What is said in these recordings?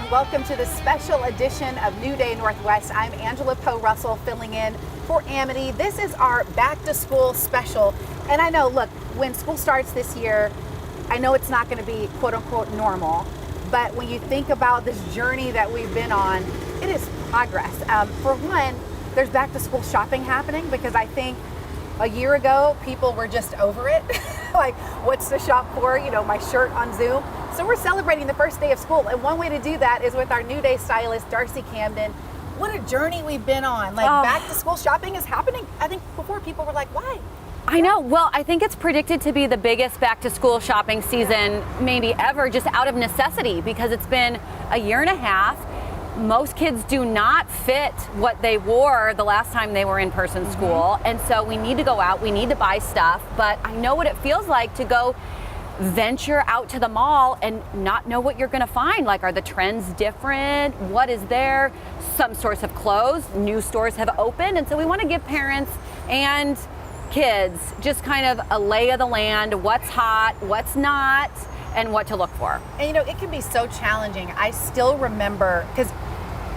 and welcome to this special edition of New Day Northwest. I'm Angela Poe Russell filling in for Amity. This is our back to school special. And I know, look, when school starts this year, I know it's not going to be quote unquote normal, but when you think about this journey that we've been on, it is progress. For one, there's back to school shopping happening because I think a year ago, people were just over it. Like, what's the shop for? You know, my shirt on Zoom. So we're celebrating the first day of school. And one way to do that is with our New Day stylist, Darcy Camden. What a journey we've been on. Like, back to school shopping is happening. I think before people were like, why? I know. Well, I think it's predicted to be the biggest back to school shopping season maybe ever, just out of necessity, because it's been a year and a half. Most kids do not fit what they wore the last time they were in person school. And so we need to go out, we need to buy stuff, but I know what it feels like to go venture out to the mall and not know what you're gonna find. Like, are the trends different? What is there? Some stores have closed, new stores have opened. And so we wanna give parents and kids just kind of a lay of the land, what's hot, what's not, and what to look for. And you know, it can be so challenging. I still remember, because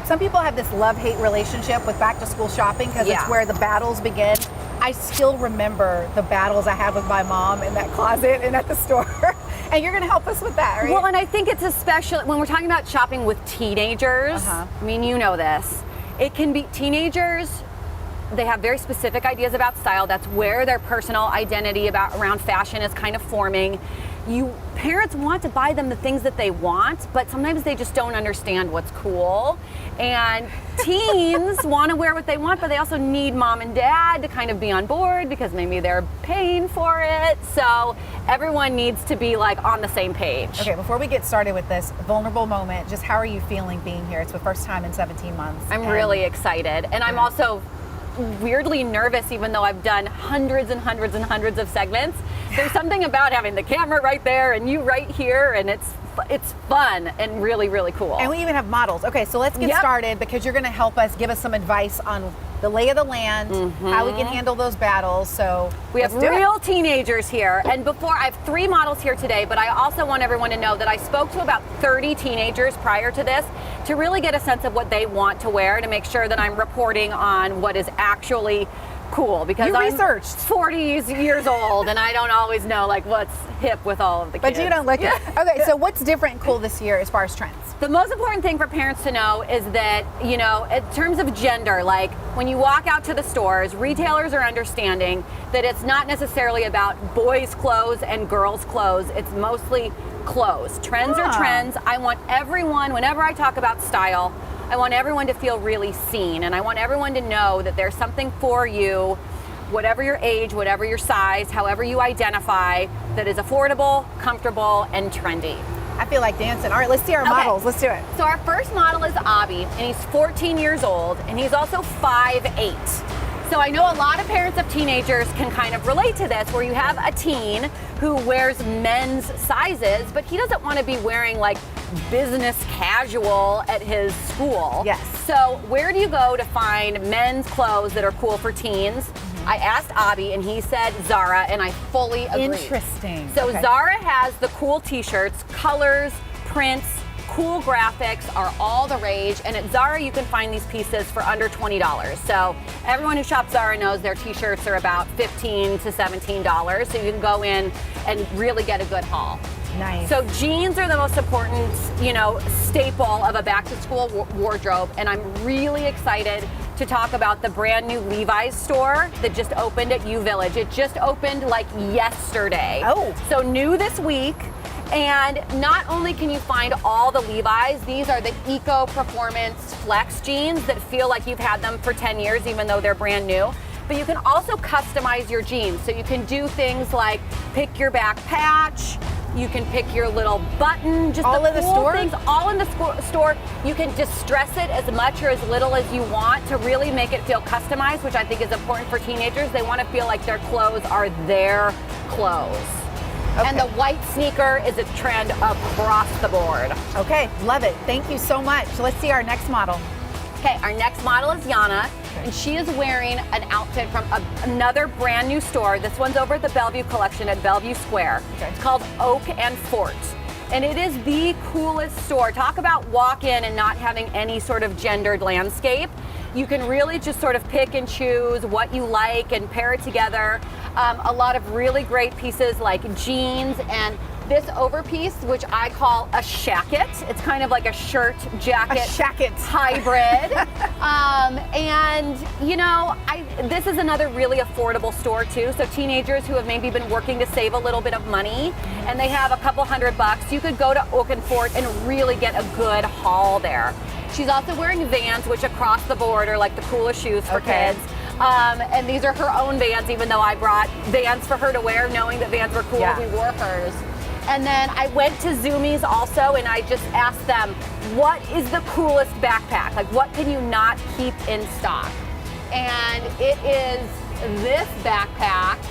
some people have this love-hate relationship with back to school shopping because it's where the battles begin. I still remember the battles I had with my mom in that closet and at the store. And you're gonna help us with that, right? Well, and I think it's especially when we're talking about shopping with teenagers. I mean, you know this. It can be teenagers. They have very specific ideas about style. That's where their personal identity around fashion is kind of forming. Parents want to buy them the things that they want, but sometimes they just don't understand what's cool. And teens want to wear what they want, but they also need mom and dad to kind of be on board because maybe they're paying for it. So everyone needs to be like on the same page. Okay, before we get started with this vulnerable moment, just how are you feeling being here? It's the first time in 17 months. I'm really excited. And I'm also weirdly nervous, even though I've done hundreds and hundreds and hundreds of segments. There's something about having the camera right there and you right here, and it's fun and really, really cool. And we even have models. Okay, so let's get started because you're going to help us, give us some advice on the lay of the land, how we can handle those battles. So we have real teenagers here. And before, I have 3 models here today, but I also want everyone to know that I spoke to about 30 teenagers prior to this to really get a sense of what they want to wear, to make sure that I'm reporting on what is actually cool, because you researched. I'm 40 years old and I don't always know like what's hip with all of the kids. But you don't look it. Okay, so what's different and cool this year as far as trends? The most important thing for parents to know is that, you know, in terms of gender, like when you walk out to the stores, retailers are understanding that it's not necessarily about boys' clothes and girls' clothes. It's mostly clothes. Trends are trends. I want everyone, whenever I talk about style, I want everyone to feel really seen, and I want everyone to know that there's something for you, whatever your age, whatever your size, however you identify, that is affordable, comfortable, and trendy. I feel like dancing. All right, let's see our models. Let's do it. So our first model is Abhi, and he's 14 years old, and he's also 5'8". So I know a lot of parents of teenagers can kind of relate to this, where you have a teen who wears men's sizes, but he doesn't want to be wearing like business casual at his school. Yes. So where do you go to find men's clothes that are cool for teens? I asked Abhi and he said Zara, and I fully agree. Interesting. So Zara has the cool t-shirts, colors, prints, cool graphics are all the rage, and at Zara you can find these pieces for under $20. So everyone who shops Zara knows their t-shirts are about $15 to $17, so you can go in and really get a good haul. Nice. So jeans are the most important, you know, staple of a back-to-school wardrobe, and I'm really excited to talk about the brand new Levi's store that just opened at U Village. It just opened like yesterday. Oh. So new this week. And not only can you find all the Levi's, these are the Eco Performance Flex jeans that feel like you've had them for 10 years, even though they're brand new. But you can also customize your jeans. So you can do things like pick your back patch, you can pick your little button, just all the in the cool store? things, all in the store. You can distress it as much or as little as you want to really make it feel customized, which I think is important for teenagers. They want to feel like their clothes are their clothes. Okay. And the white sneaker is a trend across the board. Okay, love it. Thank you so much. Let's see our next model. Okay, our next model is Jana, and she is wearing an outfit from another brand new store. This one's over at the Bellevue collection at Bellevue Square. Okay. It's called Oak and Fort. And it is the coolest store. Talk about walk in and not having any sort of gendered landscape. You can really just sort of pick and choose what you like and pair it together. A lot of really great pieces like jeans and this overpiece, which I call a shacket. It's kind of like a shirt jacket hybrid. And you know, this is another really affordable store too. So teenagers who have maybe been working to save a little bit of money and they have a couple $100, you could go to Oakenfort and really get a good haul there. She's also wearing Vans, which across the board are like the coolest shoes for kids. And these are her own Vans, even though I brought Vans for her to wear, knowing that Vans were cool, we wore hers. And then I went to Zoomies also, and I just asked them, what is the coolest backpack? Like, what can you not keep in stock? And it is this backpack,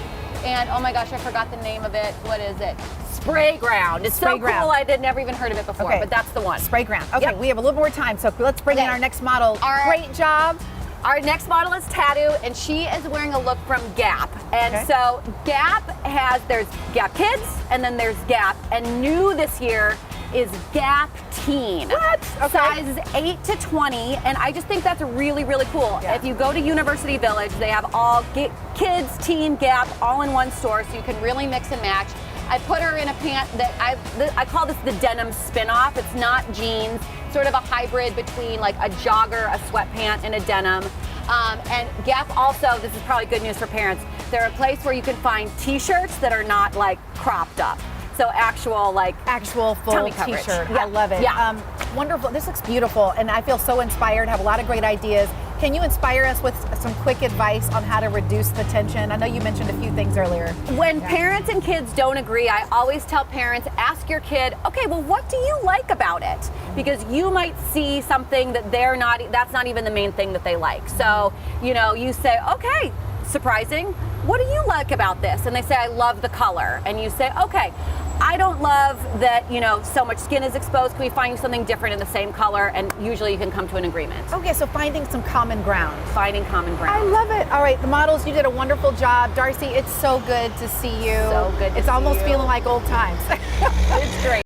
and oh my gosh, I forgot the name of it. What is it? Spray Ground. It's so cool, I'd never even heard of it before, but that's the one. Spray Ground. Okay, we have a little more time, so let's bring in our next model. Great job. Our next model is Tattoo, and she is wearing a look from Gap. And so Gap there's Gap Kids, and then there's Gap, and new this year is Gap Teen. What? Sizes 8 to 20, and I just think that's really, really cool. If you go to University Village, they have all Kids, Teen, Gap, all in one store, so you can really mix and match. I put her in a pant that I call this the denim spin-off. It's not jeans, sort of a hybrid between like a jogger, a sweatpant, and a denim. And Gap also, this is probably good news for parents, they're a place where you can find t-shirts that are not like cropped up. So actual full t-shirt. I love it. Wonderful. This looks beautiful, and I feel so inspired. Have a lot of great ideas. Can you inspire us with some quick advice on how to reduce the tension? I know you mentioned a few things earlier. When parents and kids don't agree, I always tell parents, ask your kid, okay, well, what do you like about it? Because you might see something that that's not even the main thing that they like. So, you know, you say, okay, surprising, what do you like about this? And they say, I love the color. And you say, okay, I don't love that, you know, so much skin is exposed. Can we find you something different in the same color? And usually you can come to an agreement. Okay, so finding some common ground. Finding common ground. I love it. All right, the models, you did a wonderful job. Darcy, it's so good to see you. So good to see you. It's almost feeling like old times. It's great.